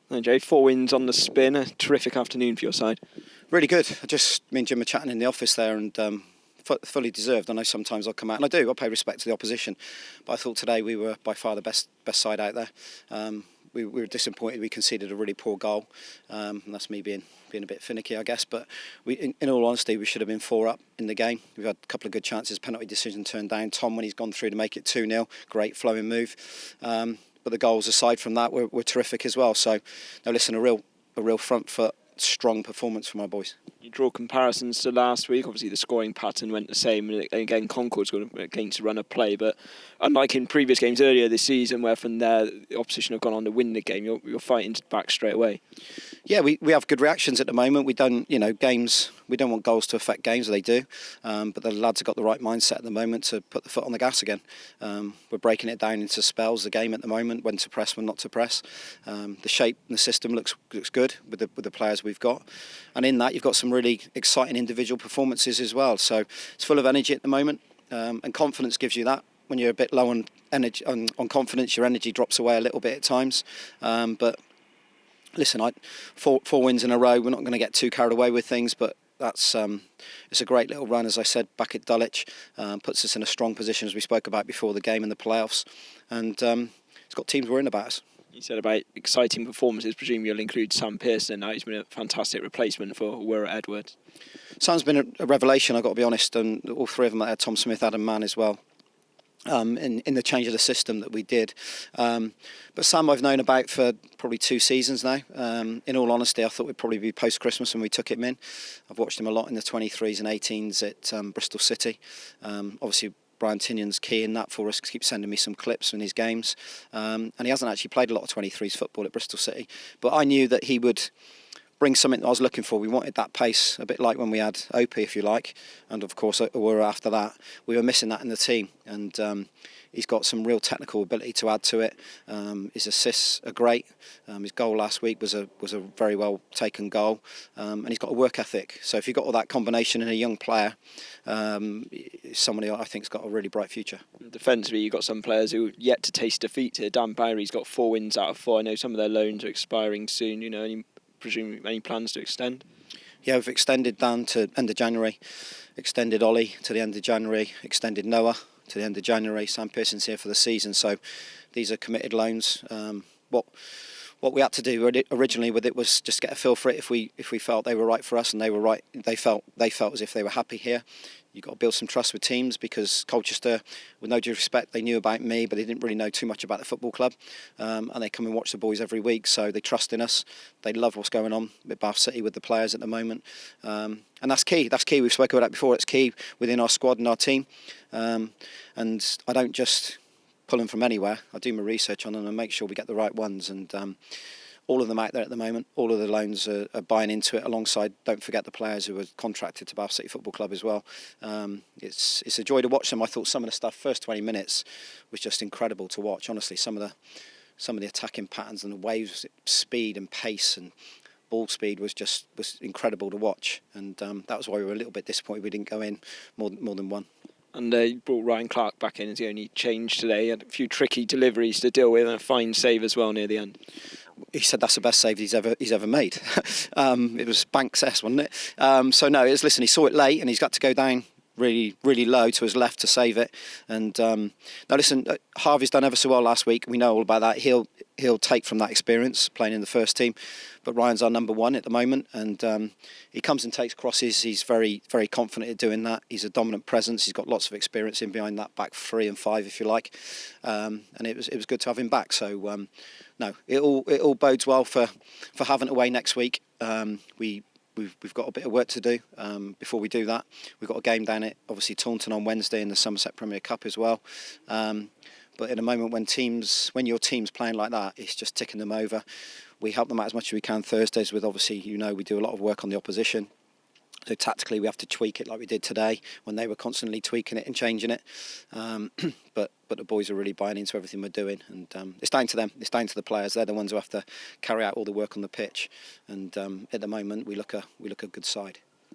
Hi Jay, 4 wins on the spin, a terrific afternoon for your side. Really good. Me and Jim were chatting in the office there, and fully deserved. I know sometimes I'll come out, and I pay respect to the opposition, but I thought today we were by far the best side out there. We were disappointed we conceded a really poor goal, and that's me being a bit finicky, I guess, but in all honesty we should have been 4 up in the game. We've had a couple of good chances, penalty decision turned down. Tom, when he's gone through to make it 2-0, great flowing move. But the goals aside from that were terrific as well. So, no, listen, a real front foot, strong performance from my boys. You draw comparisons to last week. Obviously, the scoring pattern went the same. And again, Concord's going against a run of play. But unlike in previous games earlier this season, where from there the opposition have gone on to win the game, you're fighting back straight away. Yeah, we have good reactions at the moment. We don't, games. We don't want goals to affect games, they do. But the lads have got the right mindset at the moment to put the foot on the gas again. We're breaking it down into spells, the game at the moment, when to press, when not to press. The shape and the system looks good with the players we've got. And in that, you've got some really exciting individual performances as well. So it's full of energy at the moment. And confidence gives you that. When you're a bit low on energy, on confidence, your energy drops away a little bit at times. But listen, 4 wins in a row. We're not going to get too carried away with things, but that's it's a great little run, as I said, back at Dulwich. Puts us in a strong position, as we spoke about before the game in the playoffs, and it's got teams worrying about us. You said about exciting performances. Presumably you'll include Sam Pearson now. He's been a fantastic replacement for Wirra Edwards. Sam's been a revelation, I've got to be honest, and all 3 of them, Tom Smith, Adam Mann as well. In the change of the system that we did. But Sam I've known about for probably 2 seasons now. In all honesty, I thought we'd probably be post-Christmas when we took him in. I've watched him a lot in the 23s and 18s at Bristol City. Obviously, Brian Tinnion's key in that for us, keeps sending me some clips from his games. And he hasn't actually played a lot of 23s football at Bristol City. But I knew that he would bring something that I was looking for. We wanted that pace, a bit like when we had Opie, if you like, and of course Wirra after that. We were missing that in the team, and he's got some real technical ability to add to it. His assists are great. His goal last week was a very well taken goal, and he's got a work ethic. So if you've got all that combination in a young player, somebody I think's got a really bright future. Defensively, you've got some players who are yet to taste defeat here. Dan Barry's got 4 wins out of 4. I know some of their loans are expiring soon. Any plans to extend? Yeah, we've extended Dan to end of January, extended Ollie to the end of January, extended Noah to the end of January. Sam Pearson's here for the season, so these are committed loans. What we had to do originally with it was just get a feel for it. If we felt they were right for us and they were right, they felt as if they were happy here. You've got to build some trust with teams, because Colchester, with no due respect, they knew about me, but they didn't really know too much about the football club. And they come and watch the boys every week, so they trust in us. They love what's going on with Bath City with the players at the moment. And that's key. That's key. We've spoken about that before. It's key within our squad and our team. And I don't just pull them from anywhere. I do my research on them and make sure we get the right ones. And all of them out there at the moment, all of the loans are buying into it alongside, don't forget, the players who are contracted to Bath City Football Club as well. It's a joy to watch them. I thought some of the stuff, first 20 minutes, was just incredible to watch. Honestly, some of the attacking patterns and the waves, speed and pace and ball speed was incredible to watch. And that was why we were a little bit disappointed we didn't go in more than one. And you brought Ryan Clark back in as the only change today. He had a few tricky deliveries to deal with and a fine save as well near the end. He said that's the best save he's ever made. It was Banks S, wasn't it? So no, listen, he saw it late and he's got to go down really, really low to his left to save it. And now listen, Harvey's done ever so well last week. We know all about that. He'll take from that experience playing in the first team. But Ryan's our number 1 at the moment, and he comes and takes crosses. He's very, very confident at doing that. He's a dominant presence. He's got lots of experience in behind that back 3 and 5, if you like. And it was good to have him back. So no, it all bodes well for Havant away next week. We've got a bit of work to do before we do that. We've got a game down at obviously Taunton on Wednesday in the Somerset Premier Cup as well. But in a moment when your team's playing like that, it's just ticking them over. We help them out as much as we can Thursdays with, obviously, we do a lot of work on the opposition. So tactically we have to tweak it like we did today when they were constantly tweaking it and changing it. But the boys are really buying into everything we're doing, and it's down to them. It's down to the players. They're the ones who have to carry out all the work on the pitch. And at the moment we look a good side.